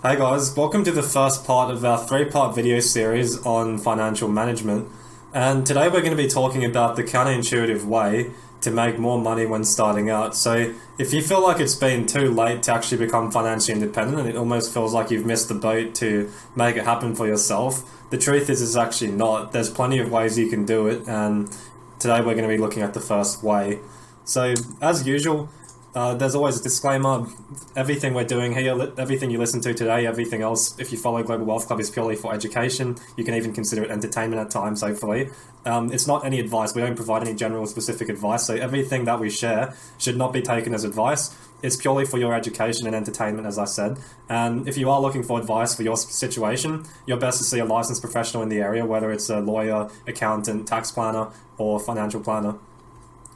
Hey guys, welcome to the first part of our three-part video series on financial management. And today we're going to be talking about the counterintuitive way to make more money when starting out. So if you feel like it's been too late to actually become financially independent and it almost feels like you've missed the boat to make it happen for yourself, the truth is it's actually not. There's plenty of ways you can do it, and today we're going to be looking at the first way. So as usual, there's always a disclaimer. Everything we're doing here, everything you listen to today, everything else, if you follow Global Wealth Club, is purely for education. You can even consider it entertainment at times, hopefully. It's not any advice. We don't provide any general or specific advice, so everything that we share should not be taken as advice. It's purely for your education and entertainment, as I said. And if you are looking for advice for your situation, you're best to see a licensed professional in the area, whether it's a lawyer, accountant, tax planner, or financial planner.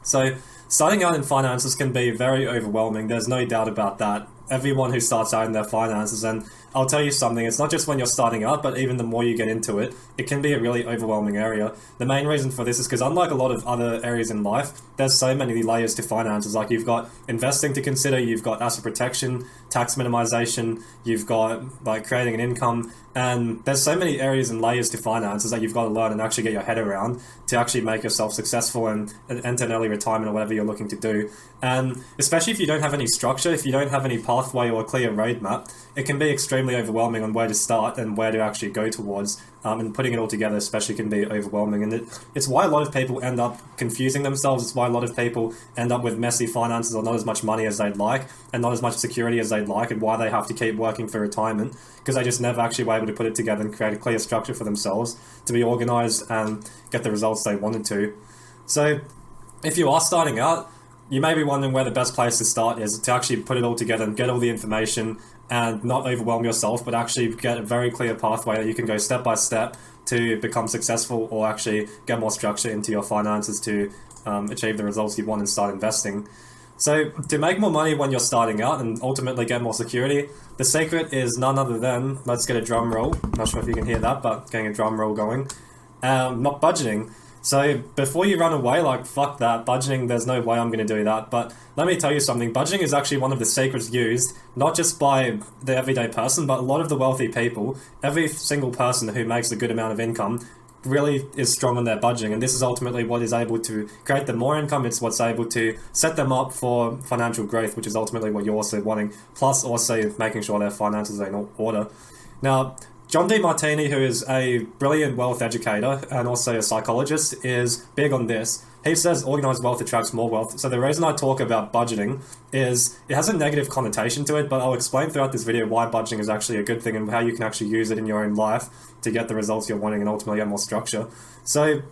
So starting out in finances can be very overwhelming. There's no doubt about that. Everyone who starts out in their finances, and I'll tell you something, it's not just when you're starting out, but even the more you get into it, it can be a really overwhelming area. The main reason for this is because unlike a lot of other areas in life, there's so many layers to finances. Like, you've got investing to consider, you've got asset protection, tax minimization, you've got like creating an income, and there's so many areas and layers to finances that you've got to learn and actually get your head around to actually make yourself successful and enter an early retirement or whatever you're looking to do. And especially if you don't have any structure, if you don't have any pathway or a clear roadmap, it can be extremely overwhelming on where to start and where to actually go towards. And putting it all together especially can be overwhelming. And it's why a lot of people end up confusing themselves. It's why a lot of people end up with messy finances or not as much money as they'd like and not as much security as they'd like, and why they have to keep working for retirement, because they just never actually were able to put it together and create a clear structure for themselves to be organized and get the results they wanted to. So if you are starting out, you may be wondering where the best place to start is to actually put it all together and get all the information and not overwhelm yourself, but actually get a very clear pathway that you can go step by step to become successful or actually get more structure into your finances to achieve the results you want and start investing. So to make more money when you're starting out and ultimately get more security, the secret is none other than, let's get a drum roll, not sure if you can hear that, but getting a drum roll going, not budgeting. So before you run away, like, fuck that, budgeting, there's no way I'm going to do that. But let me tell you something, budgeting is actually one of the secrets used, not just by the everyday person, but a lot of the wealthy people. Every single person who makes a good amount of income really is strong on their budgeting, and this is ultimately what is able to create them more income. It's what's able to set them up for financial growth, which is ultimately what you're also wanting, plus also making sure their finances are in order. Now, John Demartini, who is a brilliant wealth educator and also a psychologist, is big on this. He says organized wealth attracts more wealth. So the reason I talk about budgeting is it has a negative connotation to it, but I'll explain throughout this video why budgeting is actually a good thing and how you can actually use it in your own life to get the results you're wanting and ultimately get more structure. So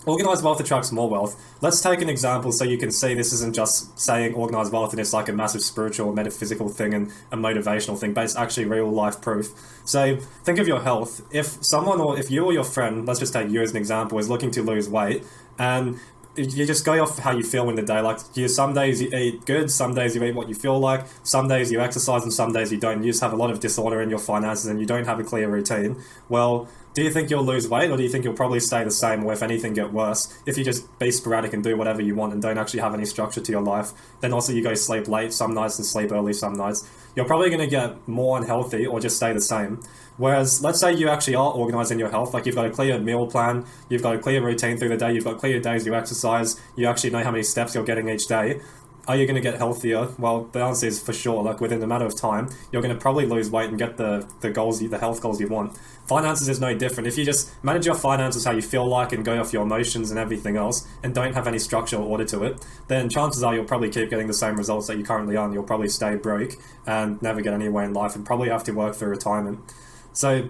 organized wealth attracts more wealth. Let's take an example so you can see this isn't just saying organized wealth and it's like a massive spiritual or metaphysical thing and a motivational thing, but it's actually real life proof. So think of your health. If someone, or if you or your friend, let's just take you as an example, is looking to lose weight, and you just go off how you feel in the day. Like, some days you eat good, some days you eat what you feel like, some days you exercise and some days you don't. You just have a lot of disorder in your finances and you don't have a clear routine. Well, do you think you'll lose weight, or do you think you'll probably stay the same, or if anything get worse, if you just be sporadic and do whatever you want and don't actually have any structure to your life? Then also you go sleep late some nights and sleep early some nights. You're probably going to get more unhealthy or just stay the same. Whereas, let's say you actually are organized in your health, like you've got a clear meal plan, you've got a clear routine through the day, you've got clear days you exercise, you actually know how many steps you're getting each day. Are you going to get healthier? Well, the answer is for sure. Like, within a matter of time, you're going to probably lose weight and get the goals, the health goals you want. Finances is no different. If you just manage your finances how you feel like and go off your emotions and everything else and don't have any structure or order to it, then chances are you'll probably keep getting the same results that you currently are, and you'll probably stay broke and never get anywhere in life and probably have to work through retirement. So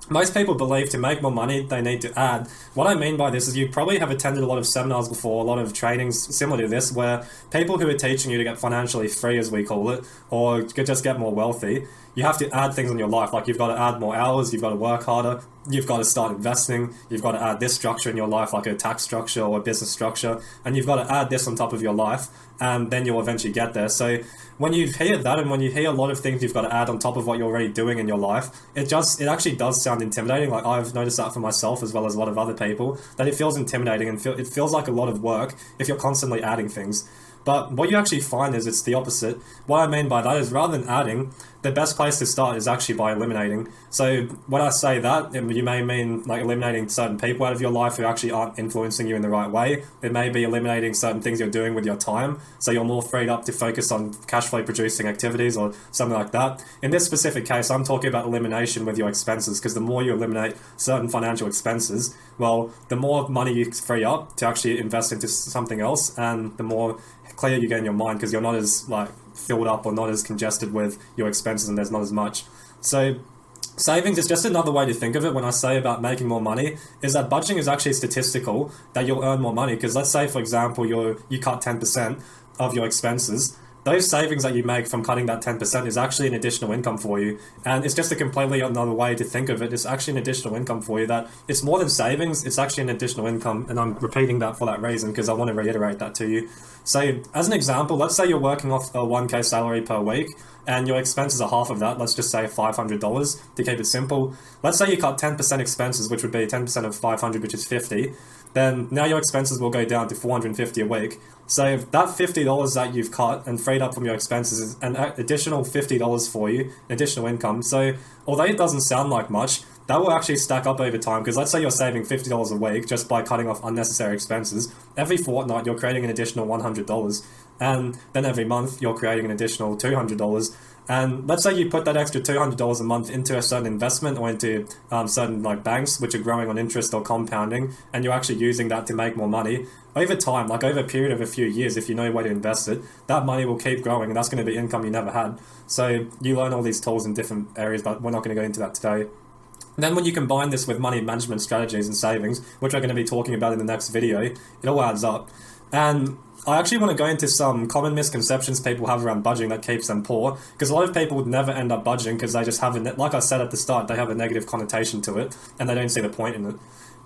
most people believe to make more money, they need to add. What I mean by this is you probably have attended a lot of seminars before, a lot of trainings similar to this, where people who are teaching you to get financially free, as we call it, or just get more wealthy, you have to add things in your life. Like, you've got to add more hours, you've got to work harder, you've got to start investing, you've got to add this structure in your life, like a tax structure or a business structure, and you've got to add this on top of your life, and then you'll eventually get there. So when you hear that, and when you hear a lot of things you've got to add on top of what you're already doing in your life, it actually does sound intimidating. Like, I've noticed that for myself as well as a lot of other people, that it feels intimidating and it feels like a lot of work if you're constantly adding things. But what you actually find is it's the opposite. What I mean by that is, rather than adding, the best place to start is actually by eliminating. So when I say that, you may mean like eliminating certain people out of your life who actually aren't influencing you in the right way. It may be eliminating certain things you're doing with your time, so you're more freed up to focus on cash flow producing activities or something like that. In this specific case, I'm talking about elimination with your expenses, because the more you eliminate certain financial expenses, well, the more money you free up to actually invest into something else, and the more clear you get in your mind, because you're not as like filled up or not as congested with your expenses, and there's not as much. So savings is just another way to think of it. When I say about making more money, is that budgeting is actually statistical that you'll earn more money. Because let's say, for example, you cut 10% of your expenses. Those savings that you make from cutting that 10% is actually an additional income for you. And it's just a completely another way to think of it. It's actually an additional income for you, that it's more than savings, it's actually an additional income. And I'm repeating that for that reason, because I want to reiterate that to you. So as an example, let's say you're working off a 1K salary per week and your expenses are half of that. Let's just say $500 to keep it simple. Let's say you cut 10% expenses, which would be 10% of 500, which is 50. Then now your expenses will go down to $450 a week. So that $50 that you've cut and freed up from your expenses is an additional $50 for you, additional income. So although it doesn't sound like much, that will actually stack up over time, because let's say you're saving $50 a week just by cutting off unnecessary expenses. Every fortnight you're creating an additional $100, and then every month you're creating an additional $200. And let's say you put that extra $200 a month into a certain investment or into certain like banks which are growing on interest or compounding, and you're actually using that to make more money. Over time, like over a period of a few years, if you know where to invest it, that money will keep growing, and that's going to be income you never had. So you learn all these tools in different areas, but we're not going to go into that today. And then when you combine this with money management strategies and savings, which we're going to be talking about in the next video, it all adds up. And I actually want to go into some common misconceptions people have around budgeting that keeps them poor, because a lot of people would never end up budgeting because they just have like I said at the start, they have a negative connotation to it and they don't see the point in it.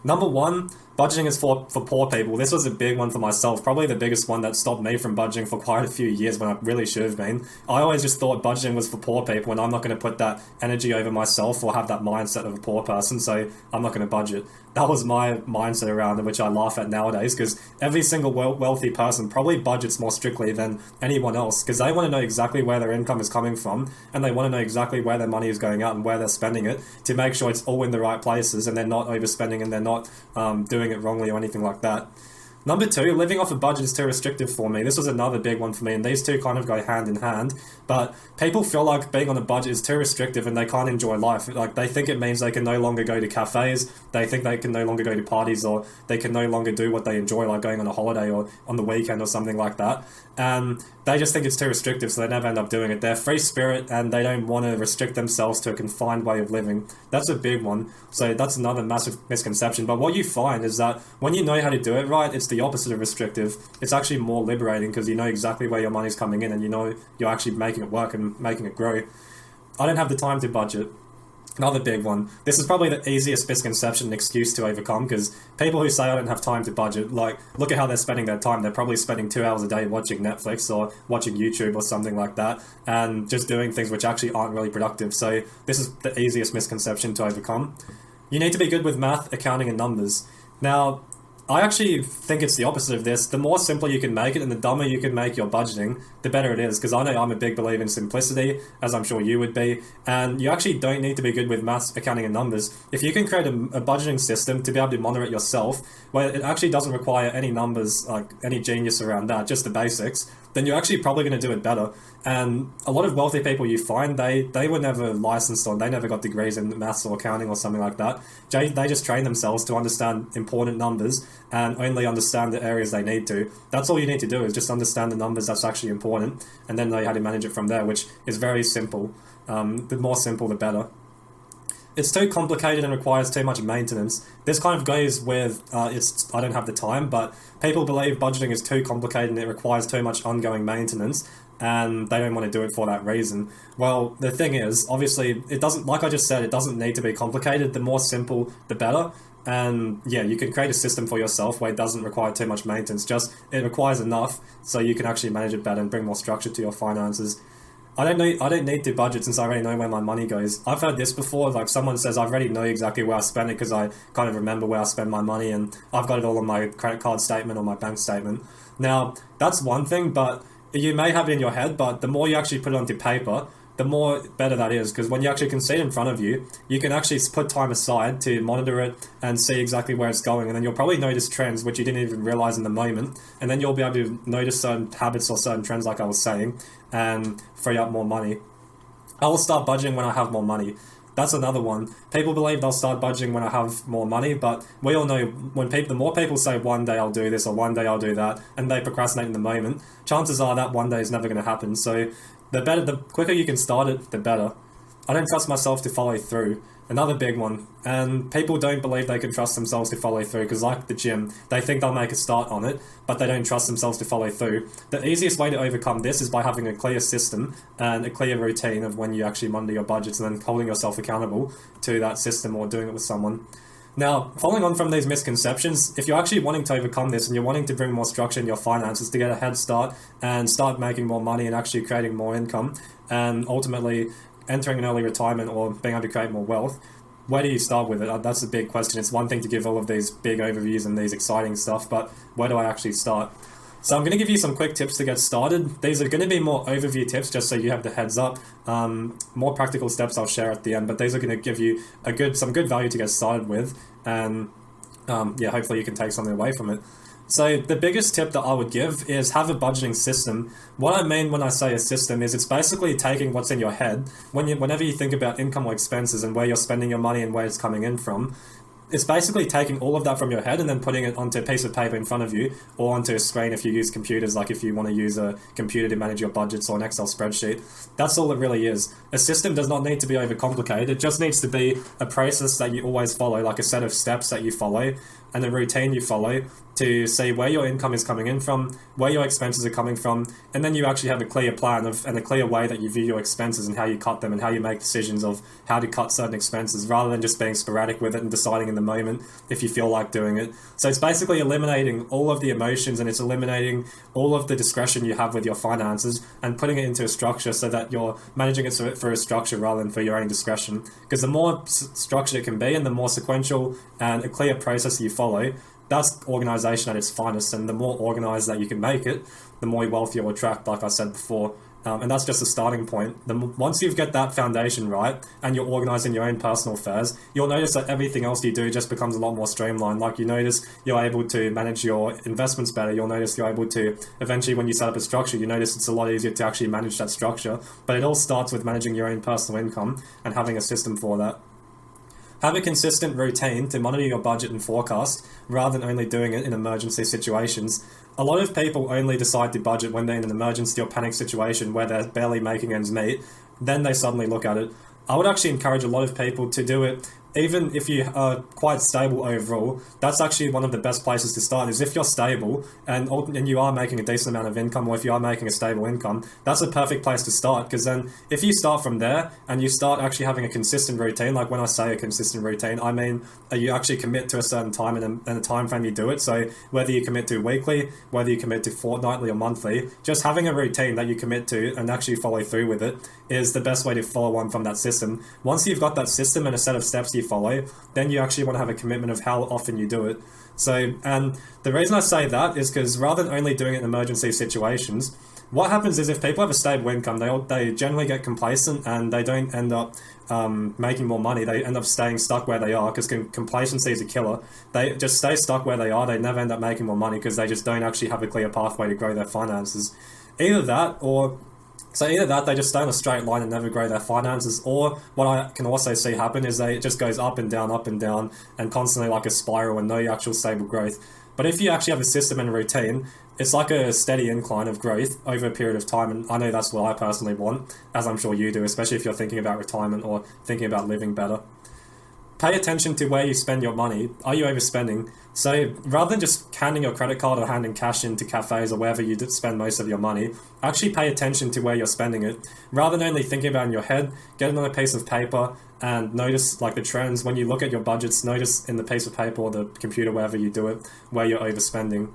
Number one, budgeting is for poor people. This was a big one for myself, probably the biggest one that stopped me from budgeting for quite a few years when I really should have been. I always just thought budgeting was for poor people, and I'm not going to put that energy over myself or have that mindset of a poor person, so I'm not going to budget. That was my mindset around it, which I laugh at nowadays, because every single wealthy person probably budgets more strictly than anyone else, because they want to know exactly where their income is coming from, and they want to know exactly where their money is going out and where they're spending it to make sure it's all in the right places and they're not overspending and they're not doing it wrongly or anything like that. Number two, living off a budget is too restrictive for me. This was another big one for me, and these two kind of go hand in hand. But people feel like being on a budget is too restrictive and they can't enjoy life. Like, they think it means they can no longer go to cafes, they think they can no longer go to parties, or they can no longer do what they enjoy, like going on a holiday or on the weekend or something like that. And they just think it's too restrictive, so they never end up doing it. They're free spirit and they don't want to restrict themselves to a confined way of living. That's a big one. So that's another massive misconception. But what you find is that when you know how to do it right, it's the opposite of restrictive. It's actually more liberating, because you know exactly where your money's coming in and you know you're actually making it work and making it grow. I don't have the time to budget. Another big one. This is probably the easiest misconception and excuse to overcome, because people who say I don't have time to budget, like, look at how they're spending their time. They're probably spending 2 hours a day watching Netflix or watching YouTube or something like that, and just doing things which actually aren't really productive. So this is the easiest misconception to overcome. You need to be good with math, accounting, and numbers. Now, I actually think it's the opposite of this. The more simple you can make it and the dumber you can make your budgeting, the better it is. Because I know I'm a big believer in simplicity, as I'm sure you would be. And you actually don't need to be good with maths, accounting, and numbers. If you can create a budgeting system to be able to monitor it yourself, where it actually doesn't require any numbers, like any genius around that, just the basics, then you're actually probably going to do it better. And a lot of wealthy people you find, they were never licensed, or they never got degrees in maths or accounting or something like that. They just train themselves to understand important numbers and only understand the areas they need to. That's all you need to do, is just understand the numbers that's actually important, and then know how to manage it from there, which is very simple. The more simple, the better. It's too complicated and requires too much maintenance. This kind of goes with, I don't have the time, but people believe budgeting is too complicated and it requires too much ongoing maintenance, and they don't want to do it for that reason. Well, the thing is, obviously, it doesn't, like I just said, it doesn't need to be complicated. The more simple, the better. And yeah, you can create a system for yourself where it doesn't require too much maintenance. Just, it requires enough so you can actually manage it better and bring more structure to your finances. I don't need to budget, since I already know where my money goes. I've heard this before, like someone says, I already know exactly where I spend it because I kind of remember where I spend my money, and I've got it all on my credit card statement or my bank statement. Now, that's one thing, but you may have it in your head, but the more you actually put it onto paper, the more better that is, because when you actually can see it in front of you, you can actually put time aside to monitor it and see exactly where it's going, and then you'll probably notice trends which you didn't even realize in the moment, and then you'll be able to notice certain habits or certain trends, like I was saying, and free up more money. I will start budgeting when I have more money. That's another one. People believe they'll start budgeting when I have more money, but we all know the more people say one day I'll do this or one day I'll do that, and they procrastinate in the moment, chances are that one day is never going to happen. So the quicker you can start it, the better. I don't trust myself to follow through. Another big one. And people don't believe they can trust themselves to follow through, because like the gym, they think they'll make a start on it, but they don't trust themselves to follow through. The easiest way to overcome this is by having a clear system and a clear routine of when you actually monitor your budgets, and then holding yourself accountable to that system or doing it with someone. Now, following on from these misconceptions, if you're actually wanting to overcome this and you're wanting to bring more structure in your finances to get a head start and start making more money and actually creating more income and ultimately entering an early retirement or being able to create more wealth, where do you start with it? That's a big question. It's one thing to give all of these big overviews and these exciting stuff, but where do I actually start? So I'm going to give you some quick tips to get started. These are going to be more overview tips, just so you have the heads up. More practical steps I'll share at the end, but these are going to give you some good value to get started with, and hopefully you can take something away from it. So the biggest tip that I would give is have a budgeting system. What I mean when I say a system is it's basically taking what's in your head. Whenever you think about income or expenses and where you're spending your money and where it's coming in from, it's basically taking all of that from your head and then putting it onto a piece of paper in front of you, or onto a screen if you use computers, like if you want to use a computer to manage your budgets or an Excel spreadsheet. That's all it really is. A system does not need to be overcomplicated. It just needs to be a process that you always follow, like a set of steps that you follow and a routine you follow to see where your income is coming in from, where your expenses are coming from, and then you actually have a clear plan and a clear way that you view your expenses and how you cut them and how you make decisions of how to cut certain expenses, rather than just being sporadic with it and deciding in the moment if you feel like doing it. So it's basically eliminating all of the emotions, and it's eliminating all of the discretion you have with your finances and putting it into a structure so that you're managing it for a structure rather than for your own discretion. Because the more structured it can be and the more sequential and a clear process you follow, that's organization at its finest, and the more organized that you can make it, the more wealth you'll attract, like I said before. And that's just a starting point. Once you've got that foundation right and you're organizing your own personal affairs, you'll notice that everything else you do just becomes a lot more streamlined. Like you notice you're able to manage your investments better. You'll notice you're able to, eventually when you set up a structure, you notice it's a lot easier to actually manage that structure. But it all starts with managing your own personal income and having a system for that. Have a consistent routine to monitor your budget and forecast, rather than only doing it in emergency situations. A lot of people only decide to budget when they're in an emergency or panic situation where they're barely making ends meet. Then they suddenly look at it. I would actually encourage a lot of people to do it even if you are quite stable overall. That's actually one of the best places to start, is if you're stable and you are making a decent amount of income, or if you are making a stable income, that's a perfect place to start. Because then if you start from there and you start actually having a consistent routine, like when I say a consistent routine, I mean you actually commit to a certain time and a time frame you do it. So whether you commit to weekly, whether you commit to fortnightly or monthly, just having a routine that you commit to and actually follow through with it is the best way to follow on from that system. Once you've got that system and a set of steps you follow, then you actually want to have a commitment of how often you do it. So, and the reason I say that is because rather than only doing it in emergency situations, what happens is if people have a stable income, they generally get complacent and they don't end up making more money. They end up staying stuck where they are, because complacency is a killer. They just stay stuck where they are. They never end up making more money because they just don't actually have a clear pathway to grow their finances. Either that, they just stay on a straight line and never grow their finances, or what I can also see happen is it just goes up and down, and constantly like a spiral and no actual stable growth. But if you actually have a system and a routine, it's like a steady incline of growth over a period of time, and I know that's what I personally want, as I'm sure you do, especially if you're thinking about retirement or thinking about living better. Pay attention to where you spend your money. Are you overspending? So rather than just handing your credit card or handing cash into cafes or wherever you spend most of your money, actually pay attention to where you're spending it. Rather than only thinking about it in your head, get it on a piece of paper and notice like the trends. When you look at your budgets, notice in the piece of paper or the computer, wherever you do it, where you're overspending.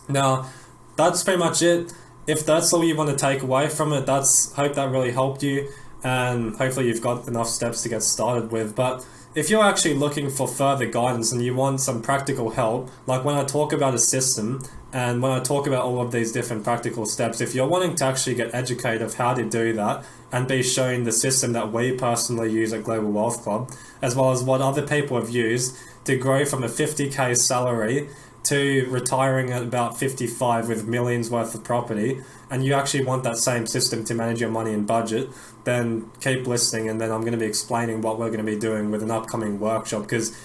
Now, that's pretty much it. If that's all you want to take away from it, hope that really helped you, and hopefully you've got enough steps to get started with. But if you're actually looking for further guidance and you want some practical help, like when I talk about a system And when I talk about all of these different practical steps, if you're wanting to actually get educated of how to do that and be shown the system that we personally use at Global Wealth Club, as well as what other people have used to grow from a 50k salary to retiring at about 55 with millions worth of property, and you actually want that same system to manage your money and budget, then keep listening, and then I'm going to be explaining what we're going to be doing with an upcoming workshop, because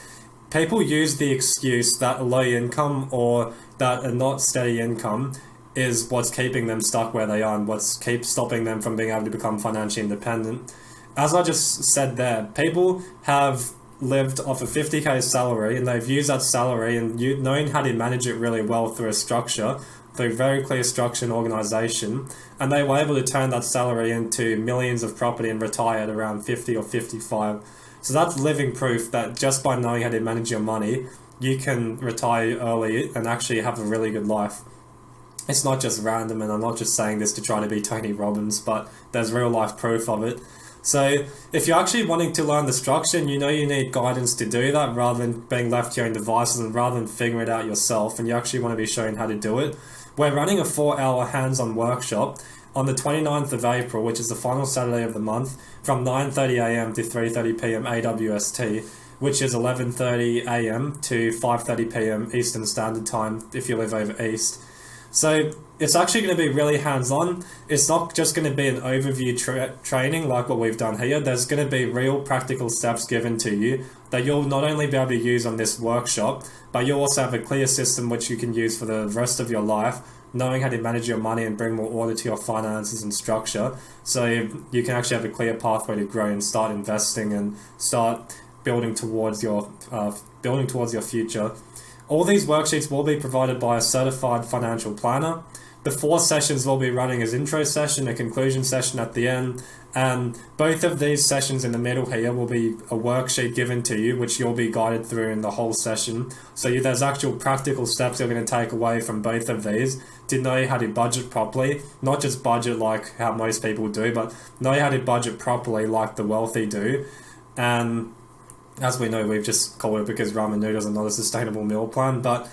people use the excuse that a low income or that a not steady income is what's keeping them stuck where they are and what's keeps stopping them from being able to become financially independent. As I just said there, people have lived off a 50k salary, and they've used that salary and known how to manage it really well through a structure, through very clear structure and organisation, and they were able to turn that salary into millions of property and retire at around 50 or 55. So that's living proof that just by knowing how to manage your money, you can retire early and actually have a really good life. It's not just random, and I'm not just saying this to try to be Tony Robbins, but there's real life proof of it. So if you're actually wanting to learn the structure and you know you need guidance to do that rather than being left to your own devices and rather than figuring it out yourself, and you actually want to be shown how to do it, we're running a 4-hour hands-on workshop on the 29th of April, which is the final Saturday of the month, from 9:30am to 3:30pm AWST, which is 11:30am to 5:30pm Eastern Standard Time if you live over East. So it's actually going to be really hands-on. It's not just going to be an overview training like what we've done here. There's going to be real practical steps given to you that you'll not only be able to use on this workshop, but you'll also have a clear system which you can use for the rest of your life, knowing how to manage your money and bring more order to your finances and structure, so you can actually have a clear pathway to grow and start investing and start building towards your future. All these worksheets will be provided by a certified financial planner. The 4 sessions will be running as intro session, a conclusion session at the end, and both of these sessions in the middle here will be a worksheet given to you, which you'll be guided through in the whole session. So there's actual practical steps you're going to take away from both of these to know how to budget properly, not just budget like how most people do, but know how to budget properly like the wealthy do. And as we know, we've just called it because ramen noodles are not a sustainable meal plan, but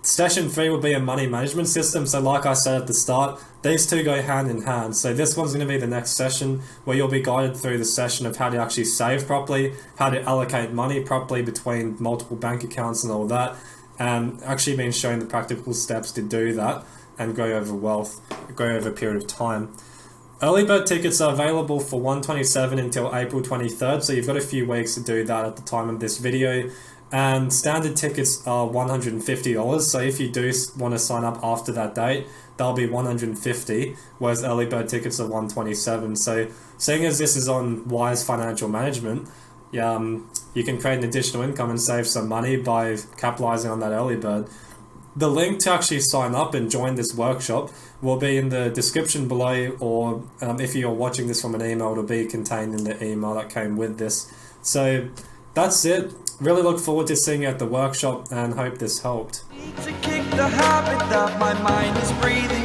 Session 3 will be a money management system. So like I said at the start, these two go hand in hand. So this one's going to be the next session where you'll be guided through the session of how to actually save properly, how to allocate money properly between multiple bank accounts and all that, and actually being shown the practical steps to do that and grow over a period of time. Early bird tickets are available for $127 until April 23rd, so you've got a few weeks to do that at the time of this video. And standard tickets are $150, so if you do want to sign up after that date, they'll be $150, whereas early bird tickets are $127. So seeing as this is on Wise Financial Management, you can create an additional income and save some money by capitalizing on that early bird. The link to actually sign up and join this workshop will be in the description below, or if you're watching this from an email, it'll be contained in the email that came with this. So that's it. Really look forward to seeing you at the workshop and hope this helped. To kick the habit that my mind is breathing